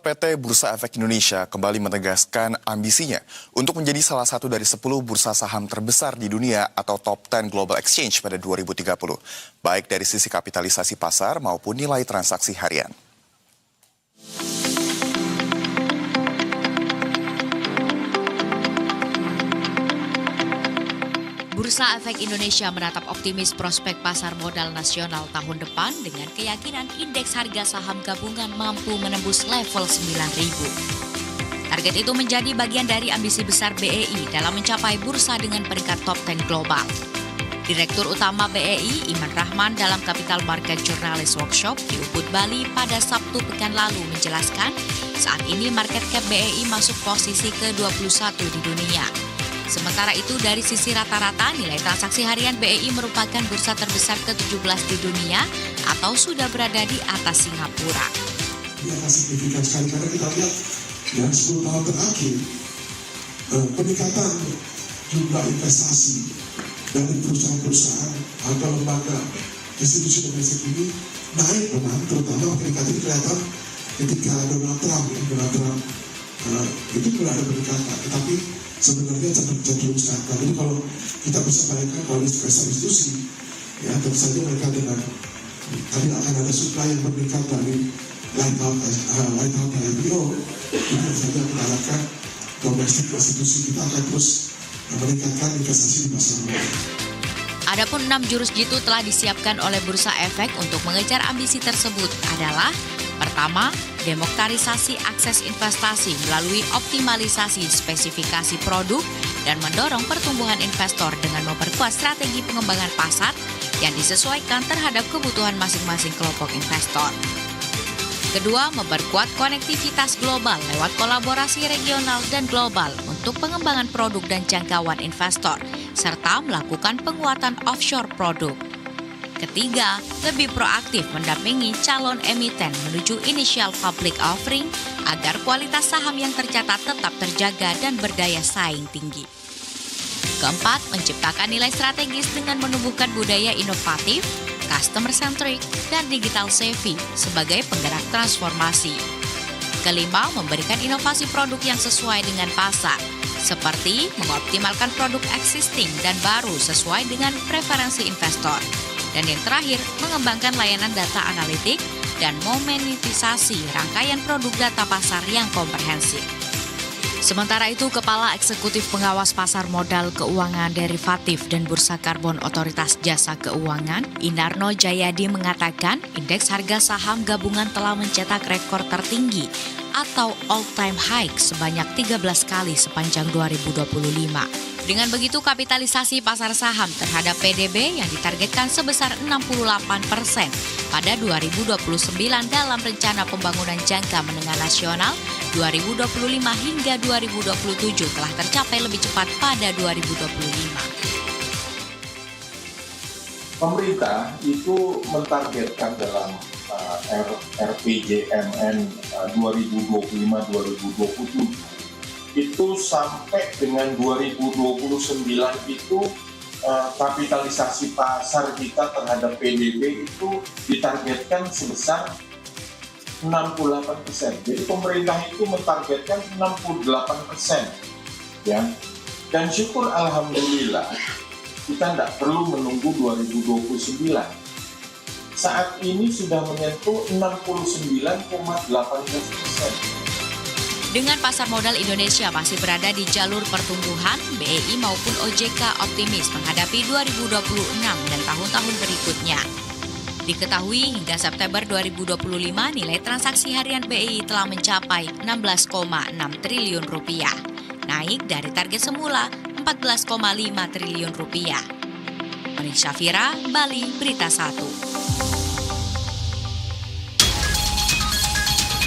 PT Bursa Efek Indonesia kembali menegaskan ambisinya untuk menjadi salah satu dari 10 bursa saham terbesar di dunia atau Top 10 Global Exchange pada 2030, baik dari sisi kapitalisasi pasar maupun nilai transaksi harian. Bursa Efek Indonesia menatap optimis prospek pasar modal nasional tahun depan dengan keyakinan indeks harga saham gabungan mampu menembus level 9.000. Target itu menjadi bagian dari ambisi besar BEI dalam mencapai bursa dengan peringkat top 10 global. Direktur Utama BEI, Iman Rahman, dalam Capital Market Journalist Workshop di Ubud, Bali pada Sabtu pekan lalu menjelaskan, saat ini market cap BEI masuk posisi ke-21 di dunia. Sementara itu, dari sisi rata-rata, nilai transaksi harian BEI merupakan bursa terbesar ke-17 di dunia atau sudah berada di atas Singapura. Ini akan signifikan sekali karena kita lihat yang 10 tahun terakhir, peningkatan jumlah investasi dari perusahaan-perusahaan atau lembaga institusi domestik ini naik memang, terutama peningkatan ini kelihatan ketika Donald Trump itu mulai ada peningkatan, tetapi sebenarnya cenderung stagnan. Jadi kalau kita bisa bayangkan kalau investor institusi, ya tentu saja mereka dengan tadi akan ada supply yang meningkat dari lighthouse IPO, itu tentu saja mengharapkan domestik institusi kita akan terus meningkatkan investasi di pasar modal. Adapun 6 jurus jitu telah disiapkan oleh Bursa Efek untuk mengejar ambisi tersebut adalah: pertama, demokratisasi akses investasi melalui optimalisasi spesifikasi produk dan mendorong pertumbuhan investor dengan memperkuat strategi pengembangan pasar yang disesuaikan terhadap kebutuhan masing-masing kelompok investor. Kedua, memperkuat konektivitas global lewat kolaborasi regional dan global untuk pengembangan produk dan jangkauan investor, serta melakukan penguatan offshore produk. Ketiga, lebih proaktif mendampingi calon emiten menuju initial public offering agar kualitas saham yang tercatat tetap terjaga dan berdaya saing tinggi. Keempat, menciptakan nilai strategis dengan menumbuhkan budaya inovatif, customer centric, dan digital savvy sebagai penggerak transformasi. Kelima, memberikan inovasi produk yang sesuai dengan pasar, seperti mengoptimalkan produk existing dan baru sesuai dengan preferensi investor. Dan yang terakhir, mengembangkan layanan data analitik dan monetisasi rangkaian produk data pasar yang komprehensif. Sementara itu, Kepala Eksekutif Pengawas Pasar Modal Keuangan Derivatif dan Bursa Karbon Otoritas Jasa Keuangan, Inarno Jayadi mengatakan indeks harga saham gabungan telah mencetak rekor tertinggi atau all-time high sebanyak 13 kali sepanjang 2025. Dengan begitu, kapitalisasi pasar saham terhadap PDB yang ditargetkan sebesar 68% pada 2029 dalam rencana pembangunan jangka menengah nasional 2025 hingga 2027 telah tercapai lebih cepat pada 2025. Pemerintah itu mentargetkan dalam RPJMN 2025-2027 itu sampai dengan 2029 itu kapitalisasi pasar kita terhadap PDB itu ditargetkan sebesar 68%. Jadi pemerintah itu mentargetkan 68%, ya. Dan syukur alhamdulillah kita tidak perlu menunggu 2029. Saat ini sudah menyentuh 69,18%. Dengan pasar modal Indonesia masih berada di jalur pertumbuhan, BEI maupun OJK optimis menghadapi 2026 dan tahun-tahun berikutnya. Diketahui hingga September 2025 nilai transaksi harian BEI telah mencapai 16,6 triliun rupiah, naik dari target semula 14,5 triliun rupiah. Marin Syafira, Bali, Berita 1.